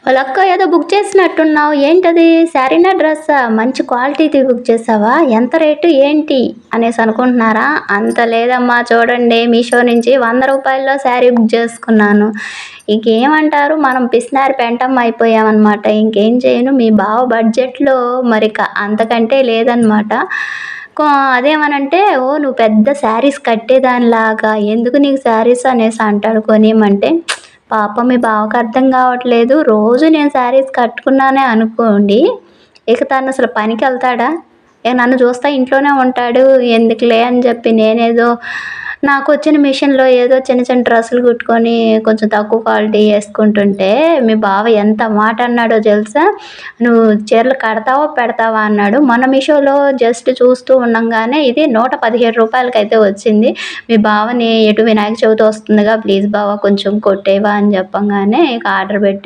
వాళ్ళక్క ఏదో బుక్ చేసినట్టున్నావు. ఏంటది? శారీనా? డ్రెస్సా? మంచి క్వాలిటీది బుక్ చేసావా? ఎంత రేటు? ఏంటి? అనేసి అనుకుంటున్నారా? అంత లేదమ్మా చూడండి మీషో నుంచి రూ. 100లో శారీ బుక్ చేసుకున్నాను. ఇంకేమంటారు? మనం పిసినారి పెంటమ్మ అయిపోయామనమాట. ఇంకేం చేయను. మీ బావ బడ్జెట్‌లో మరి అంతకంటే లేదనమాట. కొ అదేమనంటే, "ఓహ్! నువ్వు పెద్ద శారీస్ కట్టేదానిలాగా ఎందుకు నీకు శారీస్" అనేసి అంటాడు కొనియమంటే. పాపం మీ బావకి అర్థం కావట్లేదు. రోజు నేను శారీస్ కట్టుకున్నానే అనుకోండి, ఇక తను అసలు పనికెళ్తాడా? ఇక నన్ను చూస్తా ఇంట్లోనే ఉంటాడు. ఎందుకులే అని చెప్పి నేనేదో నాకొచ్చిన మిషన్‌లో ఏదో చిన్న చిన్న డ్రెస్సులు కుట్టుకొని కొంచెం తక్కువ క్వాలిటీ యేసుకుంటుంటే, మీ బావ ఎంత మాట అన్నాడో తెలుసా? "నువ్వు చీరలు కడతావా? పెడతావా?" అన్నాడు. మొన్న మీషోలో జస్ట్ చూస్తూ ఉండంగానే ఇది రూ. 117కైతే వచ్చింది. మీ బావని ఎటు వినాయక చవితి వస్తుందిగా, ప్లీజ్ బావ కొంచెం కొట్టేయవా అని చెప్పంగానే ఇక ఆర్డర్ పెట్టి